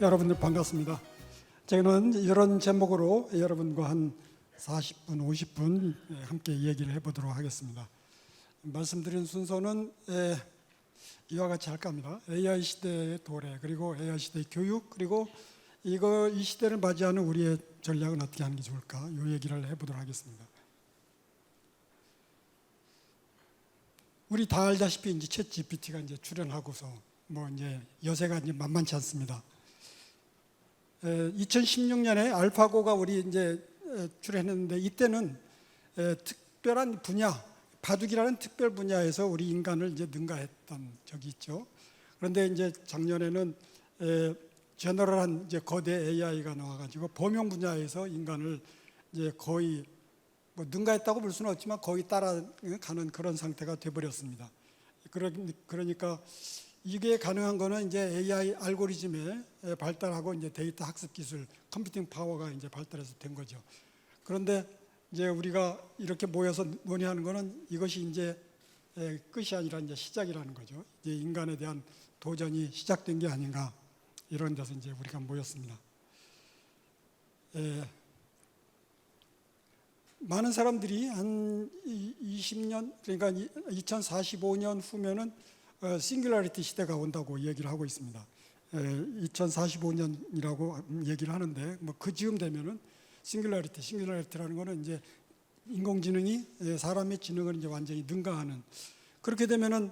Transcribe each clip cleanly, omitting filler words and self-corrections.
여러분들 반갑습니다. 저는 이런 제목으로 여러분과 한 40분, 50분 함께 얘기를 해보도록 하겠습니다. 말씀드린 순서는 이와 같이 할까 합니다. AI 시대의 도래, 그리고 AI 시대의 교육, 그리고 이 시대를 맞이하는 우리의 전략은 어떻게 하는 게 좋을까, 이 얘기를 해보도록 하겠습니다. 우리 다 알다시피 이제 챗 GPT가 이제 출연하고서 이제 여세가 이제 만만치 않습니다. 2016년에 알파고가 우리 이제 출연했는데, 이때는 특별한 분야, 바둑이라는 특별 분야에서 우리 인간을 이제 능가했던 적이 있죠. 그런데 이제 작년에는 제너럴한 이제 거대 AI가 나와가지고 범용 분야에서 인간을 이제 거의 능가했다고 볼 수는 없지만 거의 따라가는 그런 상태가 돼버렸습니다. 그러니까 이게 가능한 거는 이제 AI 알고리즘의 발달하고 이제 데이터 학습 기술, 컴퓨팅 파워가 이제 발달해서 된 거죠. 그런데 이제 우리가 이렇게 모여서 논의하는 거는 이것이 이제 끝이 아니라 이제 시작이라는 거죠. 이제 인간에 대한 도전이 시작된 게 아닌가, 이런 데서 이제 우리가 모였습니다. 많은 사람들이 한 20년, 그러니까 2045년 후면은 싱귤라리티 시대가 온다고 얘기를 하고 있습니다. 2045년이라고 얘기를 하는데 그 즈음 되면은 싱귤라리티라는 거는 이제 인공지능이 사람의 지능을 이제 완전히 능가하는, 그렇게 되면은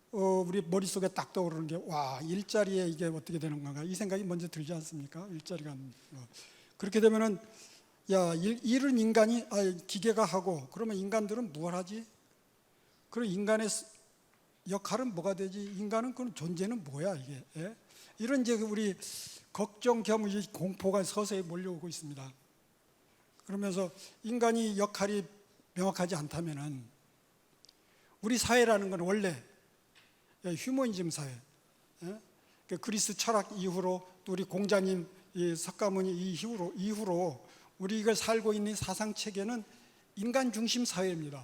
우리 머릿속에 딱 떠오르는 게, 와, 일자리에 이게 어떻게 되는 건가, 이 생각이 먼저 들지 않습니까? 일자리가 그렇게 되면은, 야, 일은 인간이 기계가 하고, 그러면 인간들은 뭘 하지? 그럼 인간의 역할은 뭐가 되지? 인간은 그 존재는 뭐야 이게? 이런 이제 우리 걱정 겸 공포가 서서히 몰려오고 있습니다. 그러면서 인간이 역할이 명확하지 않다면은, 우리 사회라는 건 원래 휴머니즘 사회, 그리스 철학 이후로 또 우리 공자님, 석가모니 이후로 우리가 살고 있는 사상 체계는 인간 중심 사회입니다.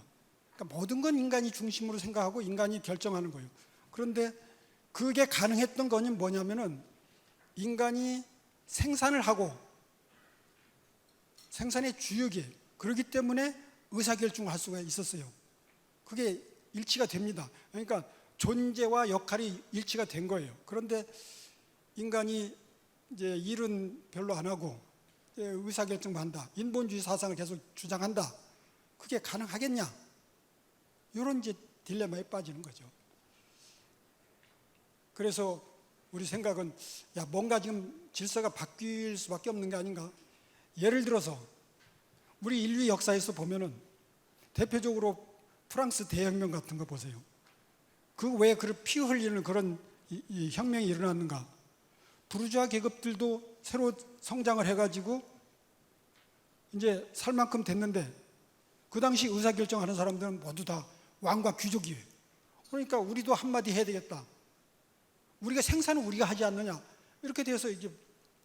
그러니까 모든 건 인간이 중심으로 생각하고 인간이 결정하는 거예요. 그런데 그게 가능했던 거는 뭐냐면은, 인간이 생산을 하고 생산의 주역이에요. 그렇기 때문에 의사결정을 할 수가 있었어요. 그게 일치가 됩니다. 그러니까 존재와 역할이 일치가 된 거예요. 그런데 인간이 이제 일은 별로 안 하고 의사결정만 한다, 인본주의 사상을 계속 주장한다, 그게 가능하겠냐, 이런 이제 딜레마에 빠지는 거죠. 그래서 우리 생각은, 뭔가 지금 질서가 바뀔 수밖에 없는 게 아닌가. 예를 들어서 우리 인류 역사에서 보면은 대표적으로 프랑스 대혁명 같은 거 보세요. 그 왜 피 흘리는 그런 이 혁명이 일어났는가? 부르주아 계급들도 새로 성장을 해가지고 이제 살 만큼 됐는데, 그 당시 의사결정하는 사람들은 모두 다 왕과 귀족이에요. 그러니까 우리도 한마디 해야 되겠다, 우리가 생산은 우리가 하지 않느냐, 이렇게 돼서 이제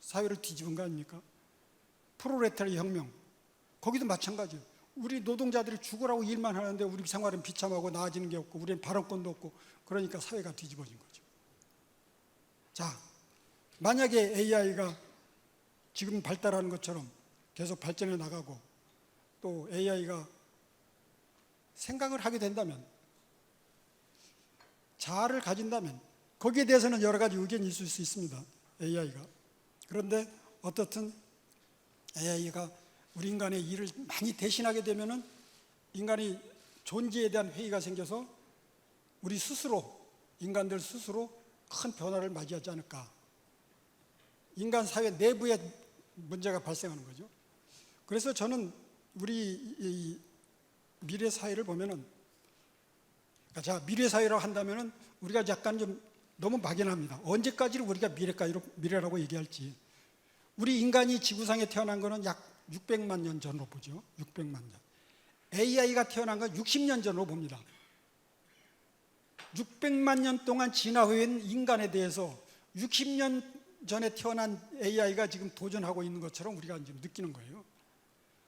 사회를 뒤집은 거 아닙니까? 프롤레타리아 혁명, 거기도 마찬가지예요. 우리 노동자들이 죽으라고 일만 하는데 우리 생활은 비참하고 나아지는 게 없고 우리는 발언권도 없고, 그러니까 사회가 뒤집어진 거죠. 자, 만약에 AI가 지금 발달하는 것처럼 계속 발전해 나가고 또 AI가 생각을 하게 된다면, 자아를 가진다면, 거기에 대해서는 여러 가지 의견이 있을 수 있습니다, AI가. 그런데 어떻든 AI가 우리 인간의 일을 많이 대신하게 되면은 인간이 존재에 대한 회의가 생겨서 우리 스스로, 인간들 스스로 큰 변화를 맞이하지 않을까. 인간 사회 내부에 문제가 발생하는 거죠. 그래서 저는 우리 이 미래 사회를 보면은, 자, 미래 사회라고 한다면은 우리가 약간 좀 너무 막연합니다. 언제까지를 우리가 미래라고 얘기할지. 우리 인간이 지구상에 태어난 거는 약 600만 년 전으로 보죠. 600만 년. AI가 태어난 건 60년 전으로 봅니다. 600만 년 동안 진화해온 인간에 대해서 60년 전에 태어난 AI가 지금 도전하고 있는 것처럼 우리가 지금 느끼는 거예요.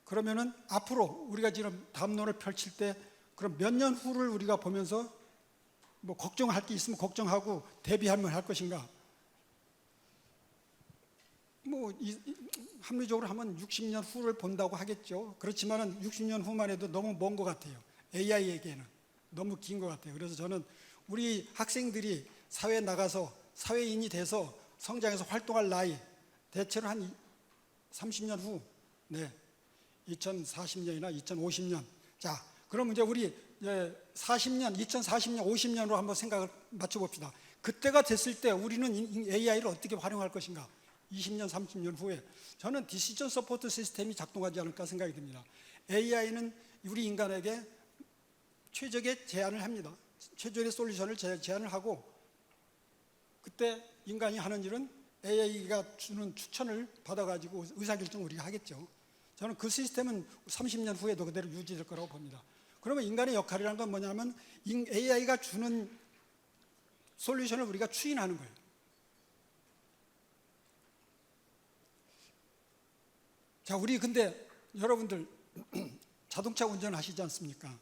그러면은 앞으로 우리가 지금 담론을 펼칠 때, 그럼 몇 년 후를 우리가 보면서 걱정할 게 있으면 걱정하고 대비하면 할 것인가? 합리적으로 하면 60년 후를 본다고 하겠죠. 그렇지만은 60년 후만 해도 너무 먼 것 같아요. AI에게는 너무 긴 것 같아요. 그래서 저는 우리 학생들이 사회에 나가서 사회인이 돼서 성장해서 활동할 나이, 대체로 한 30년 후, 2040년이나 2050년. 자, 그럼 이제 우리 40년, 2040년, 50년으로 한번 생각을 맞춰봅시다. 그때가 됐을 때 우리는 AI를 어떻게 활용할 것인가? 20년, 30년 후에 저는 디시전 서포트 시스템이 작동하지 않을까 생각이 듭니다. AI는 우리 인간에게 최적의 제안을 합니다. 최적의 솔루션을 제안을 하고, 그때 인간이 하는 일은 AI가 주는 추천을 받아가지고 의사결정을 우리가 하겠죠. 저는 그 시스템은 30년 후에도 그대로 유지될 거라고 봅니다. 그러면 인간의 역할이라는 건 뭐냐면 AI가 주는 솔루션을 우리가 추인하는 거예요. 자, 우리 근데 여러분들 자동차 운전하시지 않습니까?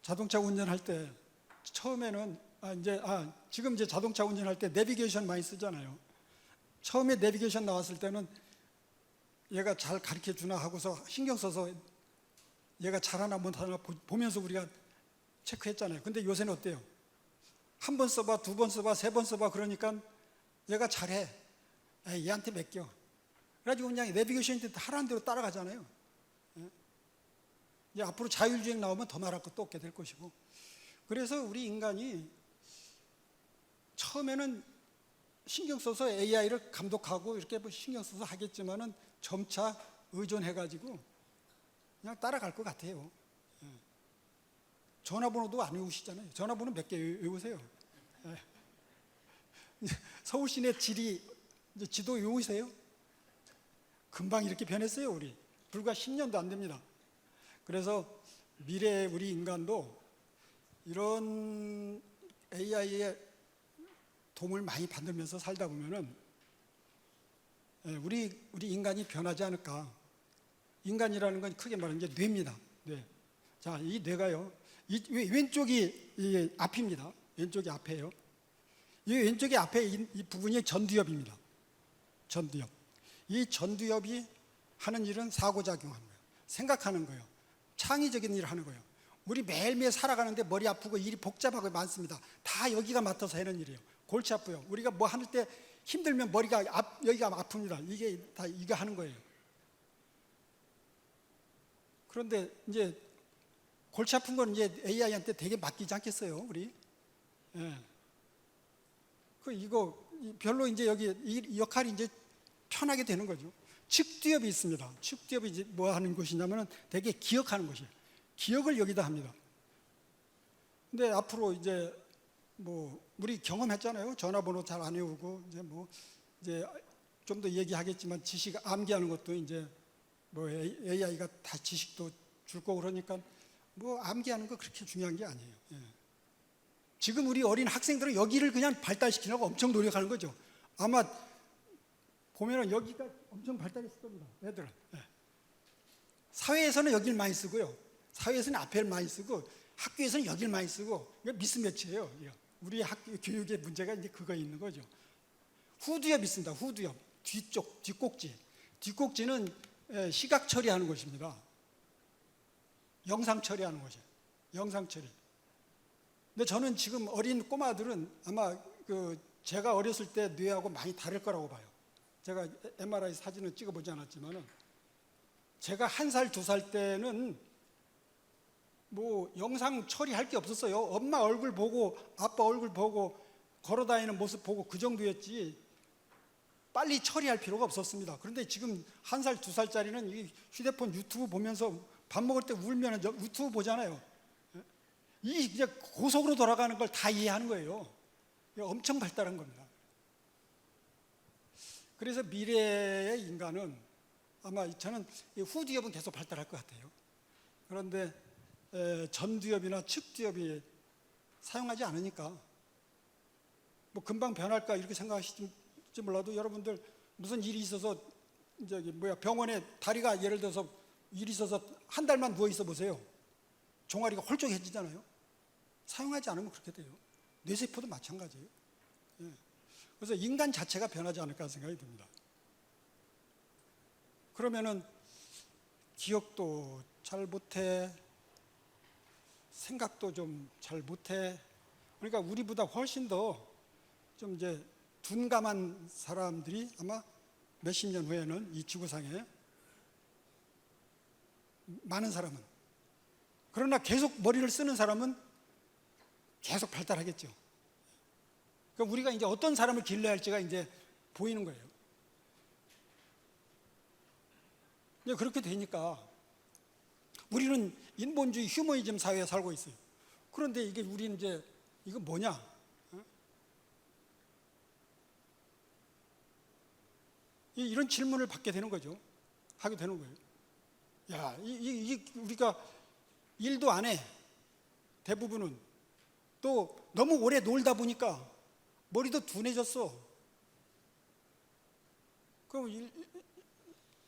자동차 운전할 때 처음에는 지금 이제 자동차 운전할 때 내비게이션 많이 쓰잖아요. 처음에 내비게이션 나왔을 때는 얘가 잘 가르쳐 주나 하고서 신경 써서 얘가 잘하나 못하나 보면서 우리가 체크했잖아요. 근데 요새는 어때요? 한 번 써봐, 두 번 써봐, 세 번 써봐 그러니까 얘가 잘해. 얘한테 맡겨. 그래가지고 그냥 내비게이션 하라는 대로 따라가잖아요. 이제 앞으로 자율주행 나오면 더 말할 것도 없게 될 것이고. 그래서 우리 인간이 처음에는 신경 써서 AI를 감독하고 이렇게 신경 써서 하겠지만은 점차 의존해가지고 그냥 따라갈 것 같아요. 전화번호도 안 외우시잖아요. 전화번호 몇 개 외우세요. 서울 시내 지도 외우세요? 금방 이렇게 변했어요, 우리. 불과 10년도 안 됩니다. 그래서 미래의 우리 인간도 이런 AI의 도움을 많이 받으면서 살다 보면은 우리 인간이 변하지 않을까. 인간이라는 건 크게 말하면 이제 뇌입니다. 뇌. 자, 이 뇌가요. 왼쪽이 앞입니다. 왼쪽이 앞에요. 이 왼쪽이 앞에 이 부분이 전두엽입니다. 전두엽. 이 전두엽이 하는 일은 상호작용하는 거예요. 생각하는 거예요. 창의적인 일을 하는 거예요. 우리 매일매일 살아가는데 머리 아프고 일이 복잡하고 많습니다. 다 여기가 맡아서 하는 일이에요. 골치 아프요. 우리가 뭐 할 때 힘들면 여기가 아픕니다. 이게 다 이거 하는 거예요. 그런데 이제 골치 아픈 건 이제 AI한테 되게 맡기지 않겠어요, 우리? 이거 별로 이제 여기 이 역할이 이제 편하게 되는 거죠. 측두엽이 있습니다. 측두엽이 이제 뭐 하는 곳이냐면은 되게 기억하는 곳이에요. 기억을 여기다 합니다. 근데 앞으로 이제 우리 경험했잖아요. 전화번호 잘 안 외우고 이제 좀 더 얘기하겠지만 지식 암기하는 것도 이제 AI가 다 지식도 줄 거고 그러니까 암기하는 거 그렇게 중요한 게 아니에요. 지금 우리 어린 학생들은 여기를 그냥 발달시키려고 엄청 노력하는 거죠. 아마 보면은 여기가 엄청 발달했을 겁니다. 애들은. 사회에서는 여기를 많이 쓰고요. 사회에서는 앞에를 많이 쓰고 학교에서는 여기를 많이 쓰고 이거 미스매치예요. 우리 학교 교육의 문제가 이제 그거 있는 거죠. 후두엽 있습니다. 후두엽. 뒤쪽, 뒷꼭지. 뒷꼭지는 시각 처리하는 곳입니다. 영상 처리하는 곳이에요. 영상 처리. 근데 저는 지금 어린 꼬마들은 아마 제가 어렸을 때 뇌하고 많이 다를 거라고 봐요. 제가 MRI 사진을 찍어보지 않았지만은 제가 1살, 2살 때는 영상 처리할 게 없었어요. 엄마 얼굴 보고 아빠 얼굴 보고 걸어다니는 모습 보고 그 정도였지 빨리 처리할 필요가 없었습니다. 그런데 지금 1살, 2살짜리는 이 휴대폰 유튜브 보면서 밥 먹을 때 울면 유튜브 보잖아요. 이제 고속으로 돌아가는 걸 다 이해하는 거예요. 엄청 발달한 겁니다. 그래서 미래의 인간은 아마 저는 후두엽은 계속 발달할 것 같아요. 그런데 전두엽이나 측두엽이 사용하지 않으니까 금방 변할까 이렇게 생각하실지 몰라도 여러분들 무슨 일이 있어서 병원에 다리가 예를 들어서 일이 있어서 한 달만 누워 있어 보세요. 종아리가 홀쭉해지잖아요. 사용하지 않으면 그렇게 돼요. 뇌세포도 마찬가지예요. 그래서 인간 자체가 변하지 않을까 생각이 듭니다. 그러면은 기억도 잘 못해, 생각도 좀 잘 못해. 그러니까 우리보다 훨씬 더 좀 이제 둔감한 사람들이 아마 몇십 년 후에는 이 지구상에 많은 사람은, 그러나 계속 머리를 쓰는 사람은 계속 발달하겠죠. 그러니까 우리가 이제 어떤 사람을 길러야 할지가 이제 보이는 거예요. 이제 그렇게 되니까 우리는 인본주의 휴머니즘 사회에 살고 있어요. 그런데 이게 우리는 이제 이거 뭐냐? 이런 질문을 받게 되는 거죠. 하게 되는 거예요. 야, 우리가 일도 안 해. 대부분은. 또 너무 오래 놀다 보니까 머리도 둔해졌어. 그럼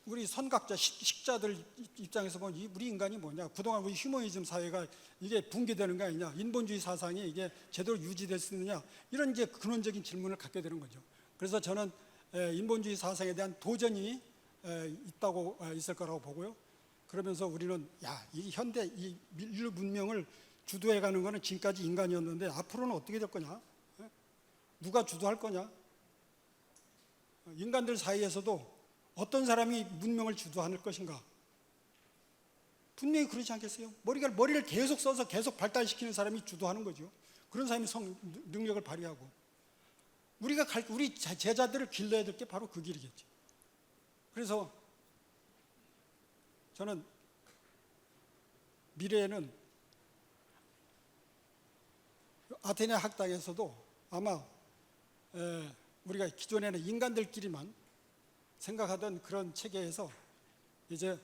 우리 선각자, 식자들 입장에서 보면 우리 인간이 뭐냐? 그동안 우리 휴머니즘 사회가 이게 붕괴되는 거 아니냐? 인본주의 사상이 이게 제대로 유지될 수 있느냐? 이런 이제 근원적인 질문을 갖게 되는 거죠. 그래서 저는 인본주의 사상에 대한 도전이 있다고 있을 거라고 보고요. 그러면서 우리는 이 현대 이 인류 문명을 주도해가는 것은 지금까지 인간이었는데 앞으로는 어떻게 될 거냐? 누가 주도할 거냐? 인간들 사이에서도 어떤 사람이 문명을 주도할 것인가? 분명히 그렇지 않겠어요? 머리를 계속 써서 계속 발달시키는 사람이 주도하는 거죠. 그런 사람이 능력을 발휘하고 우리 제자들을 길러야 될 게 바로 그 길이겠죠. 그래서 저는 미래에는 아테네 학당에서도 아마 우리가 기존에는 인간들끼리만 생각하던 그런 체계에서 이제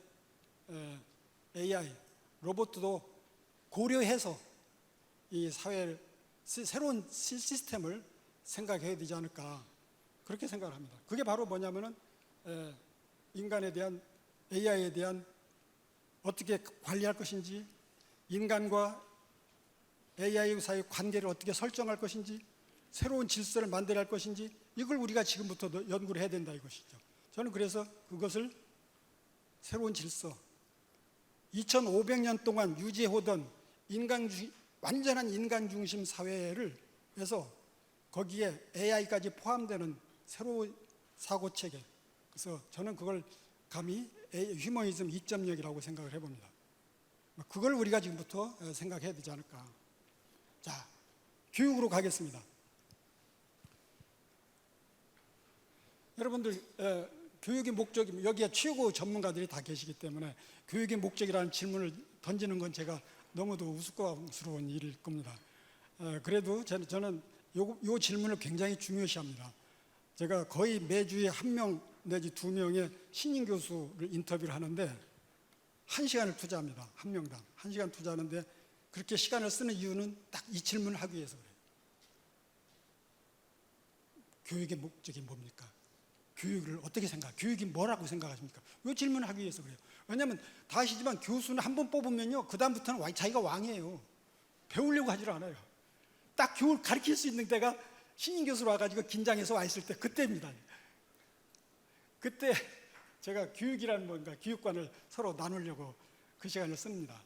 AI, 로봇도 고려해서 이 사회를 새로운 시스템을 생각해야 되지 않을까, 그렇게 생각을 합니다. 그게 바로 뭐냐면은 인간에 대한, AI에 대한 어떻게 관리할 것인지, 인간과 AI 사이의 관계를 어떻게 설정할 것인지, 새로운 질서를 만들어야 할 것인지, 이걸 우리가 지금부터 연구를 해야 된다 이것이죠. 저는 그래서 그것을 새로운 질서, 2500년 동안 유지해오던 완전한 인간 중심 사회를 해서 거기에 AI까지 포함되는 새로운 사고체계, 그래서 저는 그걸 감히 휴머니즘 2.0이라고 생각을 해봅니다. 그걸 우리가 지금부터 생각해야 되지 않을까. 자, 교육으로 가겠습니다. 여러분들 교육의 목적이, 여기에 최고 전문가들이 다 계시기 때문에 교육의 목적이라는 질문을 던지는 건 제가 너무도 우스꽝스러운 일일 겁니다. 그래도 저는 요 질문을 굉장히 중요시합니다. 제가 거의 매주에 한 명 내지 두 명의 신임 교수를 인터뷰를 하는데 1시간을 투자합니다. 한 명당 1시간 투자하는데, 그렇게 시간을 쓰는 이유는 딱 이 질문을 하기 위해서 그래요. 교육의 목적이 뭡니까? 교육을 어떻게 교육이 뭐라고 생각하십니까? 이 질문을 하기 위해서 그래요. 왜냐하면 다 아시지만 교수는 한 번 뽑으면요, 그 다음부터는 자기가 왕이에요. 배우려고 하질 않아요. 딱 교육을 가르칠 수 있는 때가 신임 교수로 와가지고 긴장해서 와 있을 때, 그때입니다. 그때 제가 교육이라는 뭔가 교육관을 서로 나누려고 그 시간을 씁니다.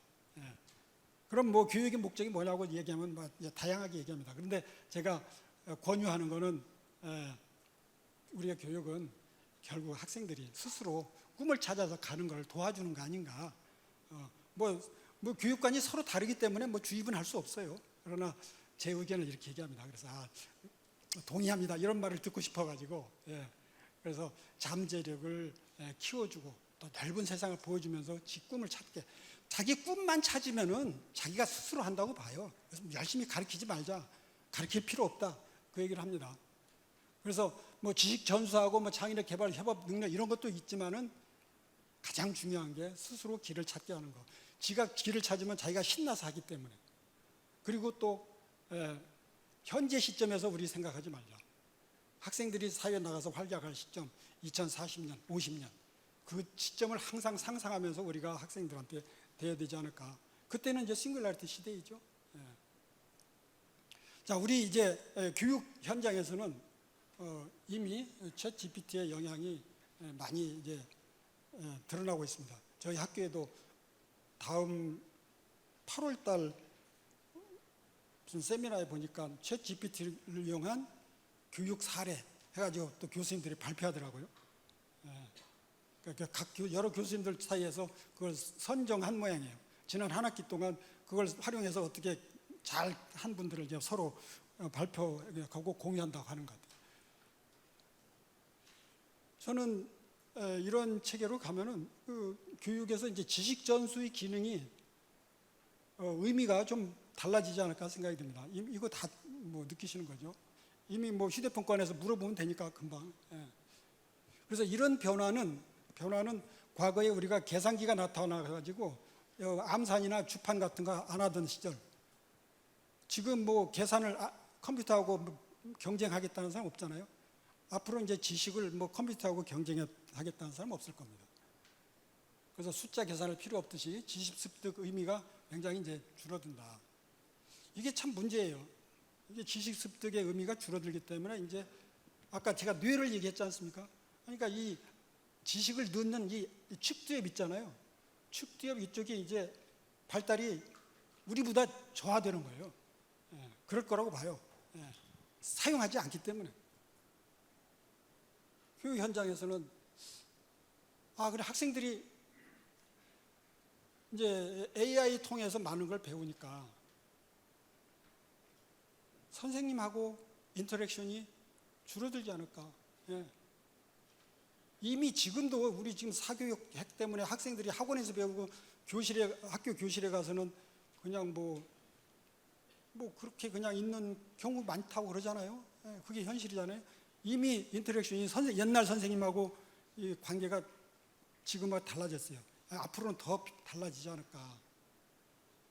그럼 뭐 교육의 목적이 뭐냐고 얘기하면 다양하게 얘기합니다. 그런데 제가 권유하는 거는 우리의 교육은 결국 학생들이 스스로 꿈을 찾아서 가는 걸 도와주는 거 아닌가. 뭐 교육관이 서로 다르기 때문에 주입은 할 수 없어요. 그러나 제 의견을 이렇게 얘기합니다. 그래서 동의합니다, 이런 말을 듣고 싶어가지고, 그래서 잠재력을 키워주고 또 넓은 세상을 보여주면서 지 꿈을 찾게, 자기 꿈만 찾으면은 자기가 스스로 한다고 봐요. 그래서 열심히 가르치지 말자, 가르칠 필요 없다, 그 얘기를 합니다. 그래서 지식 전수하고 창의력 개발 협업 능력 이런 것도 있지만은 가장 중요한 게 스스로 길을 찾게 하는 거. 지가 길을 찾으면 자기가 신나서 하기 때문에. 그리고 또 현재 시점에서 우리 생각하지 말자. 학생들이 사회에 나가서 활약할 시점 2040년, 50년, 그 시점을 항상 상상하면서 우리가 학생들한테 돼야 되지 않을까. 그때는 이제 싱글라리티 시대이죠. 자, 우리 이제 교육 현장에서는 이미 챗 GPT의 영향이 많이 이제 드러나고 있습니다. 저희 학교에도 다음 8월 달 무슨 세미나에 보니까 챗 GPT를 이용한 교육 사례 해가지고 또 교수님들이 발표하더라고요. 그러니까 여러 교수님들 사이에서 그걸 선정한 모양이에요. 지난 한 학기 동안 그걸 활용해서 어떻게 잘 한 분들을 이제 서로 발표하고 공유한다고 하는 것 같아요. 저는 이런 체계로 가면은 그 교육에서 이제 지식 전수의 기능이 의미가 좀 달라지지 않을까 생각이 듭니다. 이거 다 뭐 느끼시는 거죠. 이미 뭐 휴대폰 꺼내서 물어보면 되니까 금방. 그래서 이런 변화는 과거에 우리가 계산기가 나타나가지고 암산이나 주판 같은 거 안 하던 시절, 지금 뭐 계산을 컴퓨터하고 뭐 경쟁하겠다는 사람 없잖아요. 앞으로 이제 지식을 뭐 컴퓨터하고 경쟁하겠다는 사람 없을 겁니다. 그래서 숫자 계산할 필요 없듯이 지식 습득 의미가 굉장히 이제 줄어든다. 이게 참 문제예요. 이게 지식 습득의 의미가 줄어들기 때문에 이제 아까 제가 뇌를 얘기했지 않습니까? 그러니까 이 지식을 넣는 이 축두엽 있잖아요. 축두엽 이쪽이 이제 발달이 우리보다 저하되는 거예요. 그럴 거라고 봐요. 사용하지 않기 때문에. 교육 현장에서는 그래 학생들이 이제 AI 통해서 많은 걸 배우니까 선생님하고 인터랙션이 줄어들지 않을까. 이미 지금도 우리 지금 사교육 핵 때문에 학생들이 학원에서 배우고 학교 교실에 가서는 그냥 뭐 그렇게 그냥 있는 경우 많다고 그러잖아요. 그게 현실이잖아요. 이미 인터랙션이 옛날 선생님하고 이 관계가 지금과 달라졌어요. 앞으로는 더 달라지지 않을까.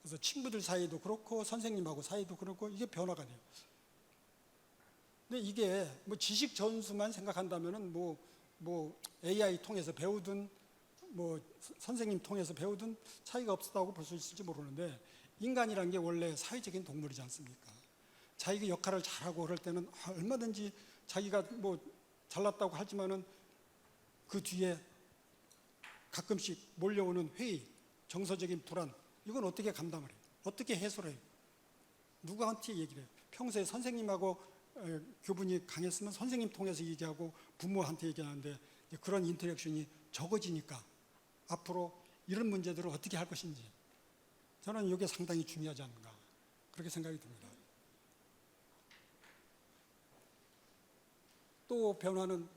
그래서 친구들 사이도 그렇고 선생님하고 사이도 그렇고 이게 변화가 돼요. 근데 이게 뭐 지식 전수만 생각한다면은 뭐 AI 통해서 배우든 뭐 선생님 통해서 배우든 차이가 없다고 볼 수 있을지 모르는데, 인간이란 게 원래 사회적인 동물이지 않습니까? 자기 역할을 잘하고 그럴 때는 얼마든지 자기가 뭐 잘났다고 하지만은 그 뒤에 가끔씩 몰려오는 회의, 정서적인 불안, 이건 어떻게 감당을 해요? 어떻게 해소를 해요? 누구한테 얘기를 해요? 평소에 선생님하고 교분이 강했으면 선생님 통해서 얘기하고 부모한테 얘기하는데 그런 인터랙션이 적어지니까 앞으로 이런 문제들을 어떻게 할 것인지 저는 이게 상당히 중요하지 않는가 그렇게 생각이 듭니다. 또 변화는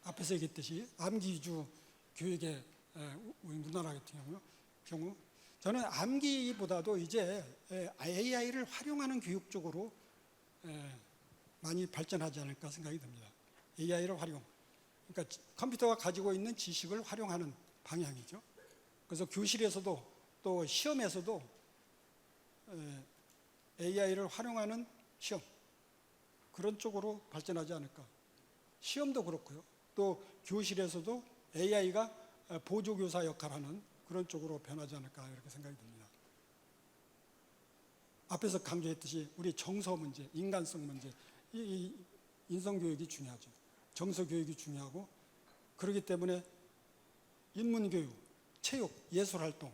앞에서 얘기했듯이 암기 위주 교육의 우리나라 같은 경우 저는 암기보다도 이제 AI를 활용하는 교육 쪽으로 많이 발전하지 않을까 생각이 듭니다. AI를 활용, 그러니까 컴퓨터가 가지고 있는 지식을 활용하는 방향이죠. 그래서 교실에서도 또 시험에서도 AI를 활용하는 시험, 그런 쪽으로 발전하지 않을까. 시험도 그렇고요. 또 교실에서도 AI가 보조교사 역할을 하는 그런 쪽으로 변하지 않을까 이렇게 생각이 듭니다. 앞에서 강조했듯이 우리 정서 문제, 인간성 문제, 이 인성교육이 중요하죠. 정서교육이 중요하고, 그렇기 때문에 인문교육, 체육, 예술활동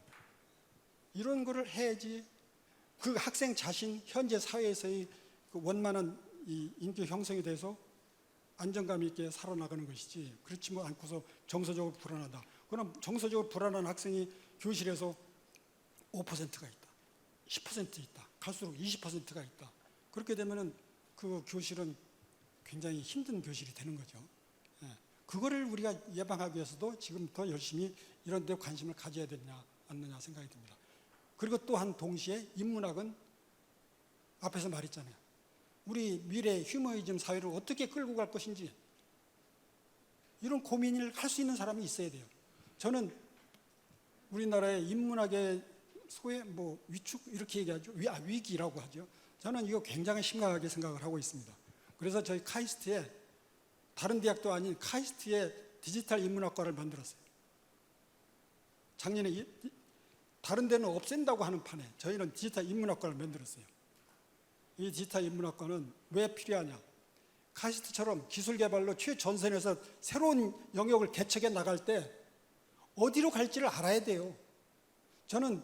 이런 거를 해야지 그 학생 자신 현재 사회에서의 그 원만한 이 인격 형성에 대해서 안정감 있게 살아나가는 것이지, 그렇지 뭐 않고서 정서적으로 불안하다. 그럼 정서적으로 불안한 학생이 교실에서 5%가 있다, 10% 있다, 갈수록 20%가 있다. 그렇게 되면은 그 교실은 굉장히 힘든 교실이 되는 거죠. 그거를 우리가 예방하기 위해서도 지금 더 열심히 이런 데 관심을 가져야 되냐 않느냐 생각이 듭니다. 그리고 또한 동시에 인문학은 앞에서 말했잖아요. 우리 미래 휴머니즘 사회를 어떻게 끌고 갈 것인지 이런 고민을 할 수 있는 사람이 있어야 돼요. 저는 우리나라의 인문학의 소위 뭐 위축 이렇게 얘기하죠. 위기라고 하죠. 저는 이거 굉장히 심각하게 생각을 하고 있습니다. 그래서 저희 카이스트에, 다른 대학도 아닌 카이스트에 디지털 인문학과를 만들었어요. 작년에 다른 데는 없앤다고 하는 판에 저희는 디지털 인문학과를 만들었어요. 이 디지털 인문학과는 왜 필요하냐? 카이스트처럼 기술 개발로 최전선에서 새로운 영역을 개척해 나갈 때 어디로 갈지를 알아야 돼요. 저는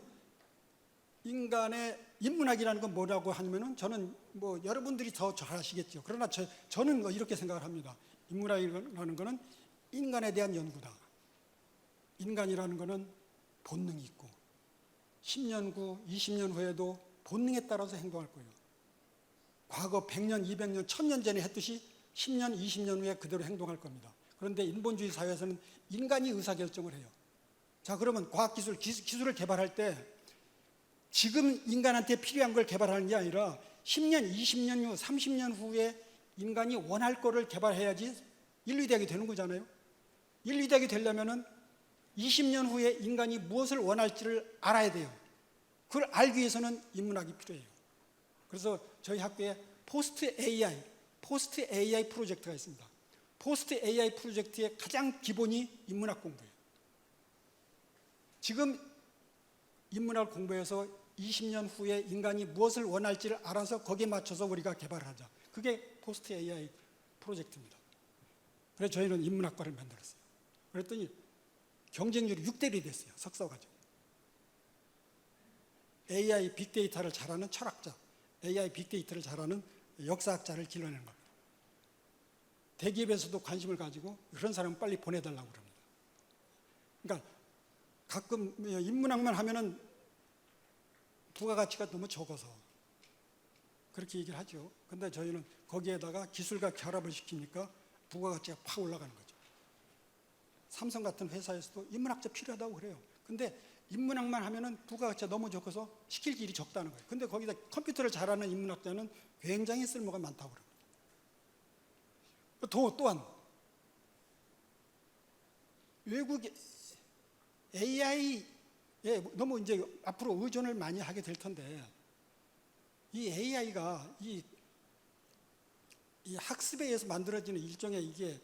인간의 인문학이라는 건 뭐라고 하냐면은 저는 뭐 여러분들이 더 잘 아시겠죠. 그러나 저는 뭐 이렇게 생각을 합니다. 인문학이라는 거는 인간에 대한 연구다. 인간이라는 거는 본능이 있고 10년 후, 20년 후에도 본능에 따라서 행동할 거예요. 과거 100년, 200년, 1000년 전에 했듯이 10년, 20년 후에 그대로 행동할 겁니다. 그런데 인본주의 사회에서는 인간이 의사결정을 해요. 자, 그러면 과학기술, 기술을 개발할 때 지금 인간한테 필요한 걸 개발하는 게 아니라 10년, 20년 후, 30년 후에 인간이 원할 거를 개발해야지 인류대학이 되는 거잖아요. 인류대학이 되려면은 20년 후에 인간이 무엇을 원할지를 알아야 돼요. 그걸 알기 위해서는 인문학이 필요해요. 그래서 저희 학교에 포스트 AI 프로젝트가 있습니다. 포스트 AI 프로젝트의 가장 기본이 인문학 공부예요. 지금 인문학을 공부해서 20년 후에 인간이 무엇을 원할지를 알아서 거기에 맞춰서 우리가 개발을 하자. 그게 포스트 AI 프로젝트입니다. 그래서 저희는 인문학과를 만들었어요. 그랬더니 경쟁률이 6대1이 됐어요. 석사과정. AI 빅데이터를 잘하는 철학자, AI 빅데이터를 잘하는 역사학자를 길러내는 겁니다. 대기업에서도 관심을 가지고 그런 사람을 빨리 보내달라고 그럽니다. 그러니까 가끔 인문학만 하면은 부가가치가 너무 적어서 그렇게 얘기를 하죠. 근데 저희는 거기에다가 기술과 결합을 시키니까 부가가치가 팍 올라가는 거죠. 삼성 같은 회사에서도 인문학자 필요하다고 그래요. 근데 인문학만 하면은 부가가치가 너무 적어서 시킬 일이 적다는 거예요. 근데 거기다 컴퓨터를 잘하는 인문학자는 굉장히 쓸모가 많다고 그럽니다. 또한 외국의 AI에 너무 이제 앞으로 의존을 많이 하게 될 텐데 이 AI가 이 학습에 의해서 만들어지는 일종의 이게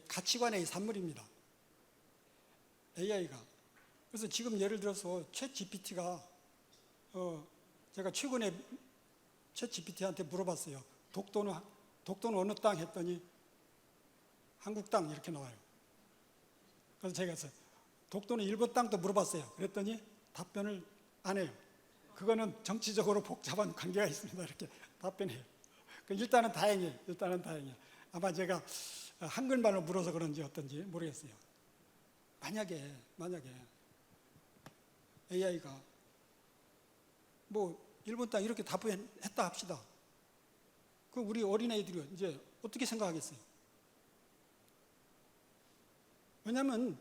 가치관의 산물입니다. AI가. 그래서 지금 예를 들어서 챗 GPT가 제가 최근에 챗 GPT한테 물어봤어요. 독도는 어느 땅 했더니 한국 땅 이렇게 나와요. 그래서 제가 독도는 일본 땅도 물어봤어요. 그랬더니 답변을 안 해요. 그거는 정치적으로 복잡한 관계가 있습니다. 이렇게 답변해요. 일단은 다행이에요. 아마 제가 한글말로 물어서 그런지 어떤지 모르겠어요. 만약에 AI가 뭐 일본 땅 이렇게 답변했다 합시다. 그럼 우리 어린아이들이 이제 어떻게 생각하겠어요? 왜냐하면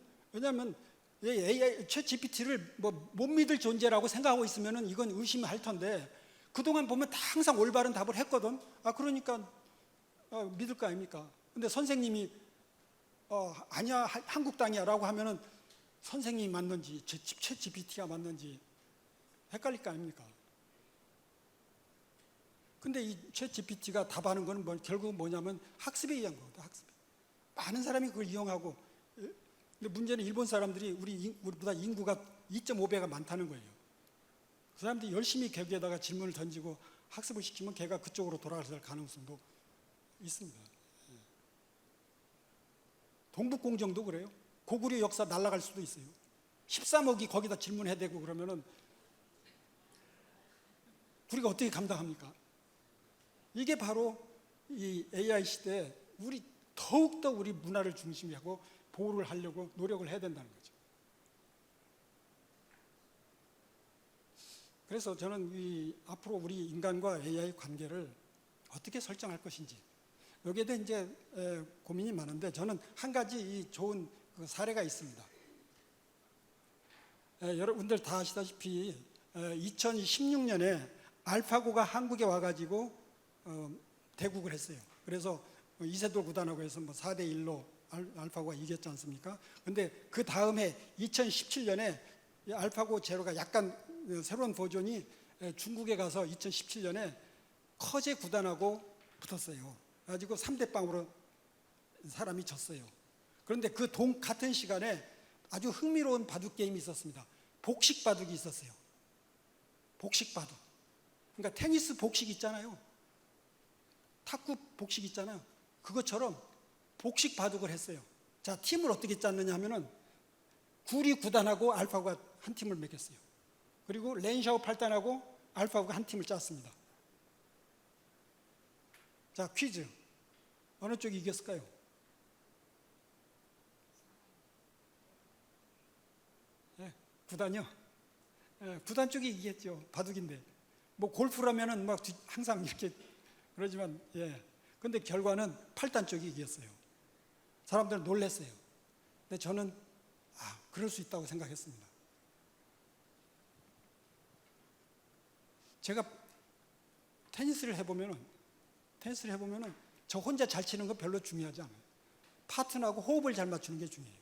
AI 챗 GPT를 뭐 못 믿을 존재라고 생각하고 있으면은 이건 의심할 텐데 그동안 보면 다 항상 올바른 답을 했거든. 그러니까 믿을 거 아닙니까? 근데 선생님이 아니야 한국 땅이야라고 하면은 선생님이 맞는지 챗 GPT가 맞는지 헷갈릴 거 아닙니까? 근데 이 챗 GPT가 답하는 거는 결국 뭐냐면 학습에 의한 거거든. 학습. 많은 사람이 그걸 이용하고. 근데 문제는 일본 사람들이 우리보다 인구가 2.5배가 많다는 거예요. 그 사람들이 열심히 거기에다가 질문을 던지고 학습을 시키면 걔가 그쪽으로 돌아갈 가능성도 있습니다. 동북공정도 그래요. 고구려 역사 날아갈 수도 있어요. 13억이 거기다 질문해야 되고 그러면은 우리가 어떻게 감당합니까? 이게 바로 이 AI 시대에 더욱더 우리 문화를 중심이 하고 보호를 하려고 노력을 해야 된다는 거죠. 그래서 저는 앞으로 우리 인간과 AI 관계를 어떻게 설정할 것인지 여기에 대해 이제 고민이 많은데 저는 한 가지 좋은 사례가 있습니다. 여러분들 다 아시다시피 2016년에 알파고가 한국에 와가지고 대국을 했어요. 그래서 이세돌 구단하고 해서 4대1로 알파고가 이겼지 않습니까? 근데 그 다음에 2017년에 알파고 제로가 약간 새로운 버전이 중국에 가서 2017년에 커제 구단하고 붙었어요. 그래가지고 3대0으로 사람이 졌어요. 그런데 같은 시간에 아주 흥미로운 바둑 게임이 있었습니다. 복식 바둑이 있었어요. 복식 바둑. 그러니까 테니스 복식 있잖아요. 탁구 복식 있잖아요. 그것처럼 복식 바둑을 했어요. 자, 팀을 어떻게 짰느냐 하면은 구리 9단하고 알파고가 한 팀을 맺겼어요. 그리고 렌샤우 8단하고 알파고가 한 팀을 짰습니다. 자, 퀴즈. 어느 쪽이 이겼을까요? 네, 9단이요. 네, 9단 쪽이 이겼죠. 바둑인데. 뭐 골프라면은 막 항상 이렇게 그러지만, 예. 근데 결과는 8단 쪽이 이겼어요. 사람들은 놀랐어요. 근데 저는 그럴 수 있다고 생각했습니다. 제가 테니스를 해보면은 저 혼자 잘 치는 건 별로 중요하지 않아요. 파트너하고 호흡을 잘 맞추는 게 중요해요.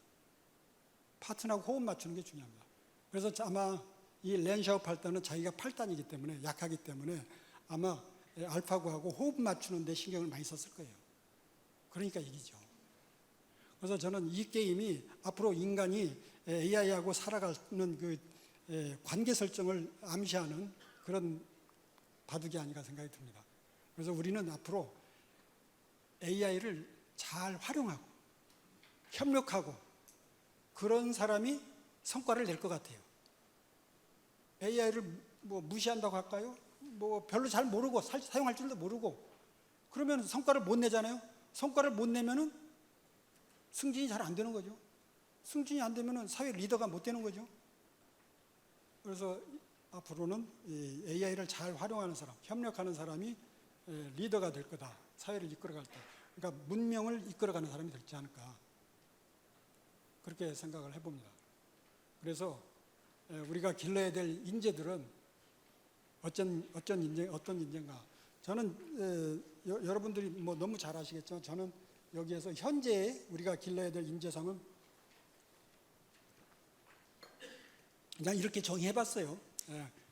파트너하고 호흡 맞추는 게 중요합니다. 그래서 아마 이 렌샤우 8단은 자기가 8단이기 때문에 약하기 때문에 아마 알파고하고 호흡 맞추는 데 신경을 많이 썼을 거예요. 그러니까 이기죠. 그래서 저는 이 게임이 앞으로 인간이 AI하고 살아가는 그 관계 설정을 암시하는 그런 바둑이 아닌가 생각이 듭니다. 그래서 우리는 앞으로 AI를 잘 활용하고 협력하고 그런 사람이 성과를 낼 것 같아요. AI를 뭐 무시한다고 할까요? 뭐 별로 잘 모르고 사용할 줄도 모르고 그러면 성과를 못 내잖아요. 성과를 못 내면은 승진이 잘 안 되는 거죠. 승진이 안 되면은 사회 리더가 못 되는 거죠. 그래서 앞으로는 이 AI를 잘 활용하는 사람, 협력하는 사람이 리더가 될 거다. 사회를 이끌어갈 때. 그러니까 문명을 이끌어가는 사람이 되지 않을까. 그렇게 생각을 해봅니다. 그래서 우리가 길러야 될 인재들은 어떤 인재인가. 저는 여러분들이 뭐 너무 잘 아시겠지만 저는 여기에서 현재 우리가 길러야 될 인재상은 그냥 이렇게 정의해봤어요.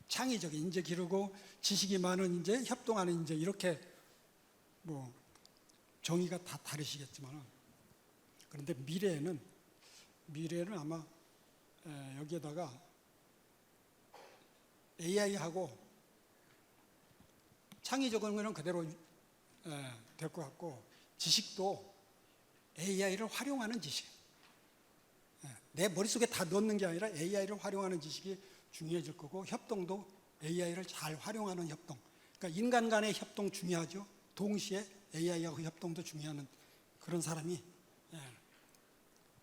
창의적인 인재 기르고 지식이 많은 인재, 협동하는 인재 이렇게 뭐 정의가 다 다르시겠지만 그런데 미래에는 아마 여기에다가 AI하고 창의적인 거는 그대로 될 것 같고 지식도 AI를 활용하는 지식. 내 머릿속에 다 넣는 게 아니라 AI를 활용하는 지식이 중요해질 거고 협동도 AI를 잘 활용하는 협동. 그러니까 인간 간의 협동 중요하죠. 동시에 AI하고 협동도 중요한 그런 사람이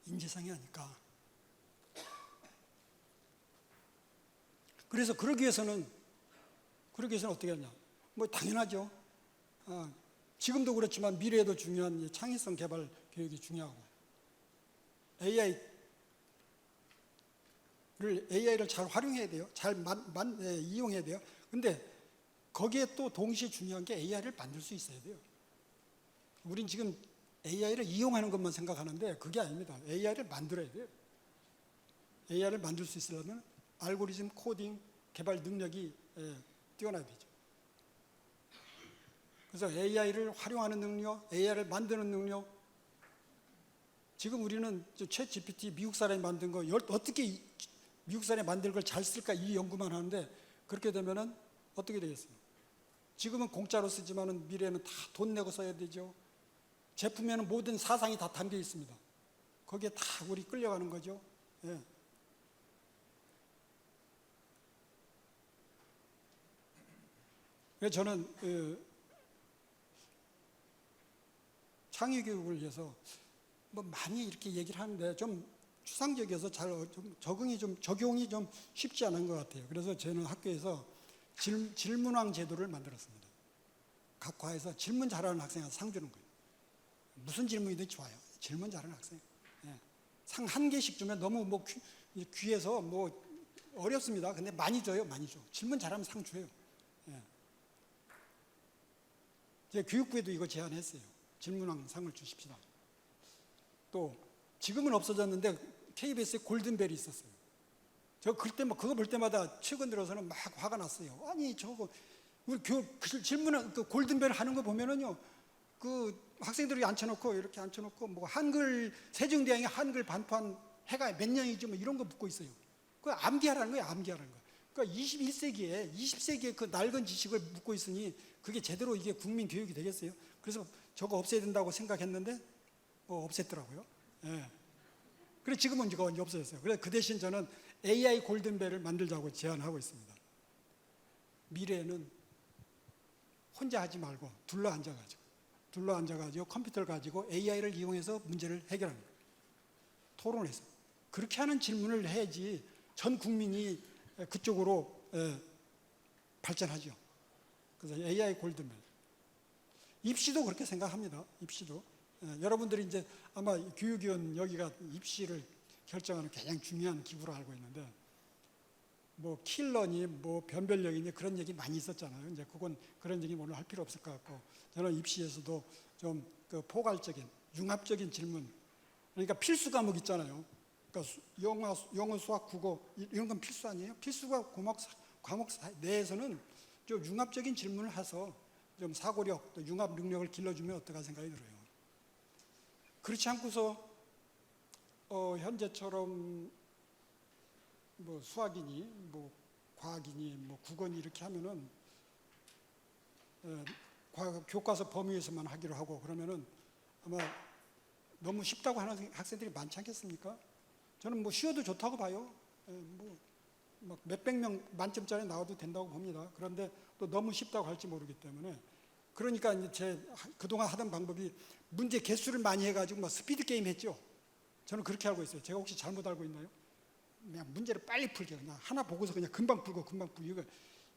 인재상이 아닐까. 그래서 그러기 위해서는 어떻게 하냐. 뭐 당연하죠. 지금도 그렇지만 미래에도 중요한 창의성 개발 교육이 중요하고 AI를 잘 활용해야 돼요. 잘 이용해야 돼요. 근데 거기에 또 동시에 중요한 게 AI를 만들 수 있어야 돼요. 우린 지금 AI를 이용하는 것만 생각하는데 그게 아닙니다. AI를 만들어야 돼요. AI를 만들 수 있으려면 알고리즘 코딩 개발 능력이 뛰어나야 되죠. 그래서 AI를 활용하는 능력, AI를 만드는 능력. 지금 우리는 챗 GPT 미국 사람이 만든 거 어떻게 미국 사람이 만든 걸 잘 쓸까 이 연구만 하는데 그렇게 되면은 어떻게 되겠어요? 지금은 공짜로 쓰지만은 미래에는 다 돈 내고 써야 되죠. 제품에는 모든 사상이 다 담겨 있습니다. 거기에 다 우리 끌려가는 거죠. 예. 그래서 저는 창의교육을 위해서 뭐 많이 이렇게 얘기를 하는데 좀 추상적이어서 적용이 좀 쉽지 않은 것 같아요. 그래서 저는 학교에서 질문왕 제도를 만들었습니다. 각 과에서 질문 잘하는 학생한테 상 주는 거예요. 무슨 질문이든 좋아요. 질문 잘하는 학생. 상 한 개씩 주면 너무 뭐 귀해서 뭐 어렵습니다. 근데 많이 줘요, 많이 줘. 질문 잘하면 상 줘요. 제 교육부에도 이거 제안했어요. 질문왕 상을 주십시다. 또 지금은 없어졌는데 KBS에 골든벨이 있었어요. 저 그때 막 그거 볼 때마다 최근 들어서는 막 화가 났어요. 아니 저거 우리 질문은 그 골든벨 하는 거 보면은요, 그 학생들이 앉혀놓고 이렇게 앉혀놓고 뭐 한글 세종대왕의 한글 반판 해가 몇 년이지 뭐 이런 거 묻고 있어요. 그 암기하라는 거예요, 암기하라는 거. 그러니까 21세기에 20세기에 그 낡은 지식을 묻고 있으니 그게 제대로 이게 국민 교육이 되겠어요? 그래서 저거 없애야 된다고 생각했는데 없앴더라고요. 예. 그래 지금은 이거 없어졌어요. 그래서 그 대신 저는 AI 골든벨을 만들자고 제안하고 있습니다. 미래에는 혼자 하지 말고 둘러앉아가지고 컴퓨터를 가지고 AI를 이용해서 문제를 해결하는 거예요. 토론해서. 그렇게 하는 질문을 해야지 전 국민이 그쪽으로 발전하죠. 그래서 AI 골든벨. 입시도 그렇게 생각합니다. 입시도. 여러분들이 이제 아마 교육위원 여기가 입시를 결정하는 가장 중요한 기구로 알고 있는데, 뭐 킬러니 뭐 변별력이니 그런 얘기 많이 있었잖아요. 이제 그건 그런 얘기 오늘 할 필요 없을 것 같고, 저는 입시에서도 좀 그 포괄적인 융합적인 질문, 그러니까 필수 과목 있잖아요. 그러니까 영어, 수학, 국어 이런 건 필수 아니에요? 필수가 과목 내에서는 좀 융합적인 질문을 해서 좀 사고력, 또 융합 능력을 길러주면 어떨까 생각이 들어요. 그렇지 않고서 현재처럼 뭐 수학이니 뭐 과학이니 뭐 국어니 이렇게 하면은 교과서 범위에서만 하기로 하고 그러면은 아마 너무 쉽다고 하는 학생들이 많지 않겠습니까? 저는 뭐 쉬워도 좋다고 봐요. 뭐 막 몇백 명 만점짜리 나와도 된다고 봅니다. 그런데 또 너무 쉽다고 할지 모르기 때문에, 그러니까 이제 제 그동안 하던 방법이 문제 개수를 많이 해가지고 막 스피드 게임 했죠. 저는 그렇게 알고 있어요. 제가 혹시 잘못 알고 있나요? 그냥 문제를 빨리 풀게, 그냥 하나 보고서 그냥 금방 풀고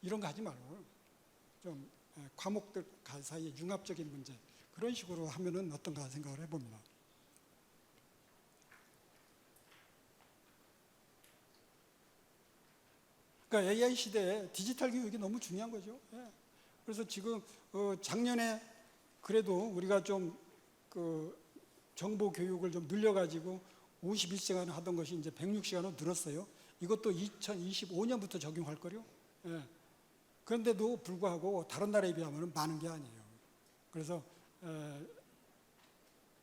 이런 거 하지 말고 좀 과목들 사이에 융합적인 문제, 그런 식으로 하면은 어떤가 생각을 해봅니다. 그러니까 AI 시대에 디지털 교육이 너무 중요한 거죠. 그래서 지금 작년에 그래도 우리가 좀 그 정보 교육을 좀 늘려가지고 51시간 하던 것이 이제 106시간으로 늘었어요. 이것도 2025년부터 적용할 거요. 그런데도 불구하고 다른 나라에 비하면 많은 게 아니에요. 그래서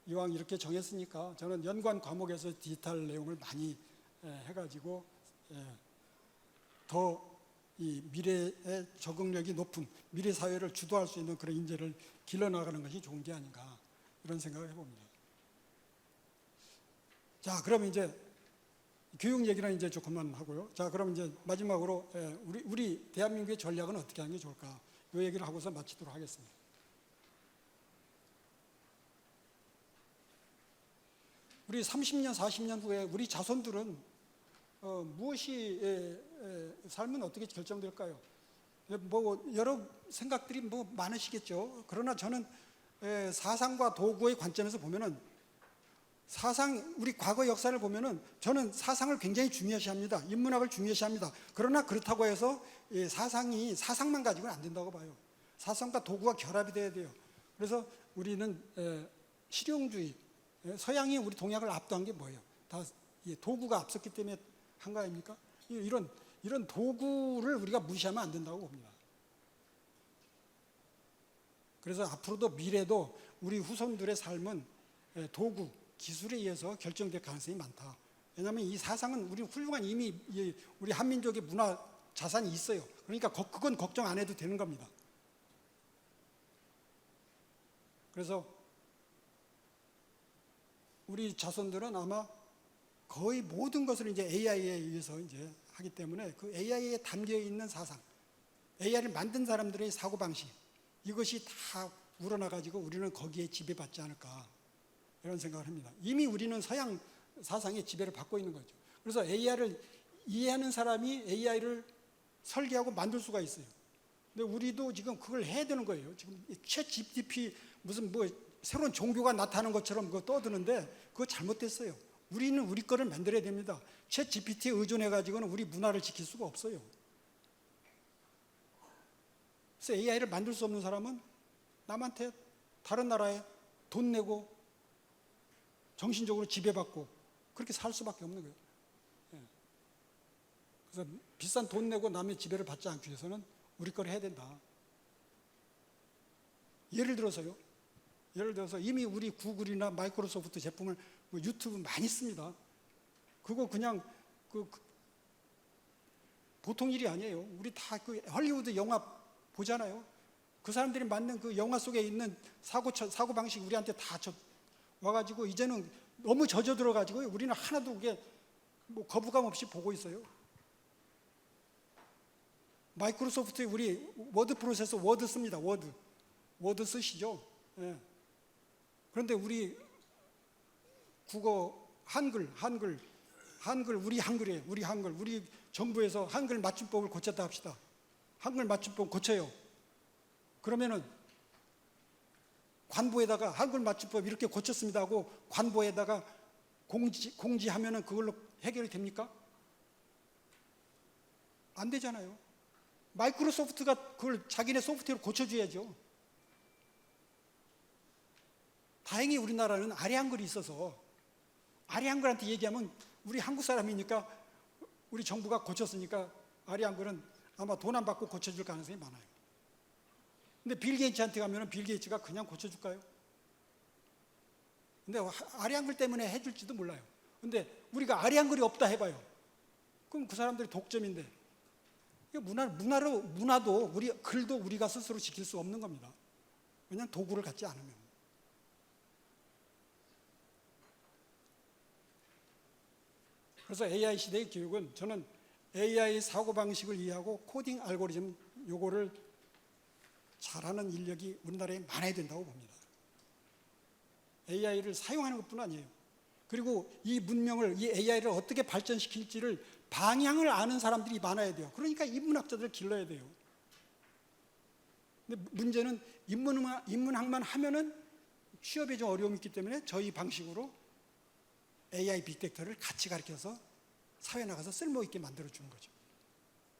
이왕 이렇게 정했으니까 저는 연관 과목에서 디지털 내용을 많이 해가지고 더 이 미래의 적응력이 높은 미래 사회를 주도할 수 있는 그런 인재를 길러나가는 것이 좋은 게 아닌가, 이런 생각을 해봅니다. 자, 그럼 이제 교육 얘기는 이제 조금만 하고요. 자, 그럼 이제 마지막으로 우리 대한민국의 전략은 어떻게 하는 게 좋을까? 이 얘기를 하고서 마치도록 하겠습니다. 우리 30년, 40년 후에 우리 자손들은 무엇이 삶은 어떻게 결정될까요? 뭐 여러 생각들이 뭐 많으시겠죠. 그러나 저는 사상과 도구의 관점에서 보면은 우리 과거 역사를 보면은 저는 사상을 굉장히 중요시합니다. 인문학을 중요시합니다. 그러나 그렇다고 해서 사상만 가지고는 안 된다고 봐요. 사상과 도구가 결합이 돼야 돼요. 그래서 우리는 실용주의, 서양이 우리 동양을 압도한 게 뭐예요? 다 도구가 앞섰기 때문에 한 거 아닙니까? 이런 도구를 우리가 무시하면 안 된다고 봅니다. 그래서 앞으로도 미래도 우리 후손들의 삶은 도구, 기술에 의해서 결정될 가능성이 많다. 왜냐하면 이 사상은 우리 훌륭한 이미 우리 한민족의 문화 자산이 있어요. 그러니까 그건 걱정 안 해도 되는 겁니다. 그래서 우리 자손들은 아마 거의 모든 것을 이제 AI에 의해서 이제 하기 때문에 그 AI에 담겨 있는 사상, AI를 만든 사람들의 사고방식, 이것이 다 우러나가지고 우리는 거기에 지배받지 않을까, 이런 생각을 합니다. 이미 우리는 서양 사상의 지배를 받고 있는 거죠. 그래서 AI를 이해하는 사람이 AI를 설계하고 만들 수가 있어요. 근데 우리도 지금 그걸 해야 되는 거예요. 지금 챗 GPT 무슨 뭐 새로운 종교가 나타나는 것처럼 그거 떠드는데 그거 잘못됐어요. 우리는 우리 거를 만들어야 됩니다. 챗 GPT에 의존해가지고는 우리 문화를 지킬 수가 없어요. 그래서 AI를 만들 수 없는 사람은 남한테 다른 나라에 돈 내고 정신적으로 지배받고 그렇게 살 수밖에 없는 거예요. 그래서 비싼 돈 내고 남의 지배를 받지 않기 위해서는 우리 거를 해야 된다. 예를 들어서 이미 우리 구글이나 마이크로소프트 제품을 뭐 유튜브 많이 씁니다. 그거 그냥 보통 일이 아니에요. 우리 다 그 헐리우드 영화 보잖아요. 그 사람들이 만든 그 영화 속에 있는 사고 방식 우리한테 다 와가지고 이제는 너무 젖어들어가지고 우리는 하나도 그게 뭐 거부감 없이 보고 있어요. 마이크로소프트에 우리 워드 프로세서 워드 씁니다. 워드 쓰시죠. 예. 그런데 우리 국어 한글 우리 한글이에요. 우리 정부에서 한글 맞춤법을 고쳤다 합시다. 한글 맞춤법 고쳐요. 그러면은 관보에다가 한글 맞춤법 이렇게 고쳤습니다 하고 관보에다가 공지하면은 그걸로 해결이 됩니까? 안 되잖아요. 마이크로소프트가 그걸 자기네 소프트웨어로 고쳐줘야죠. 다행히 우리나라는 아리 한글이 있어서 아리 한글한테 얘기하면 우리 한국 사람이니까 우리 정부가 고쳤으니까 아리 한글은 아마 돈 안 받고 고쳐줄 가능성이 많아요. 근데 빌 게이츠한테 가면 빌 게이츠가 그냥 고쳐줄까요? 근데 아리 한글 때문에 해줄지도 몰라요. 근데 우리가 아리 한글이 없다 해봐요. 그럼 그 사람들이 독점인데 문화도 글도 우리가 스스로 지킬 수 없는 겁니다. 왜냐하면 도구를 갖지 않으면. 그래서 AI 시대의 교육은 저는 AI 사고방식을 이해하고 코딩 알고리즘 요거를 잘하는 인력이 우리나라에 많아야 된다고 봅니다. AI를 사용하는 것뿐 아니에요. 그리고 이 문명을, 이 AI를 어떻게 발전시킬지를 방향을 아는 사람들이 많아야 돼요. 그러니까 인문학자들을 길러야 돼요. 근데 문제는 인문학만 하면은 취업에 좀 어려움이 있기 때문에 저희 방식으로 AI 빅데이터를 같이 가르쳐서 사회에 나가서 쓸모있게 만들어주는 거죠.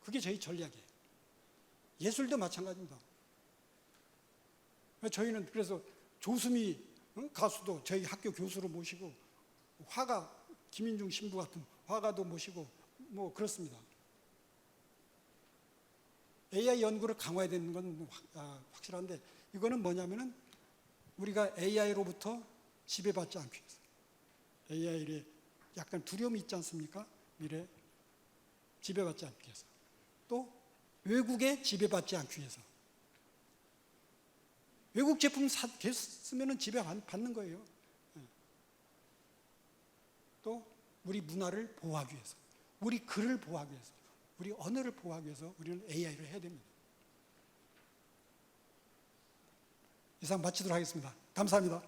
그게 저희 전략이에요. 예술도 마찬가지입니다. 저희는 그래서 조수미 가수도 저희 학교 교수로 모시고 화가 김인중 신부 같은 화가도 모시고 뭐 그렇습니다. AI 연구를 강화해야 되는 건 확실한데 이거는 뭐냐면은 우리가 AI로부터 지배받지 않기 위해서 AI에 약간 두려움이 있지 않습니까? 미래 지배받지 않기 위해서 또 외국에 지배받지 않기 위해서 외국 제품 계속 쓰면 지배받는 거예요. 또 우리 문화를 보호하기 위해서 우리 글을 보호하기 위해서 우리 언어를 보호하기 위해서 우리는 AI를 해야 됩니다. 이상 마치도록 하겠습니다. 감사합니다.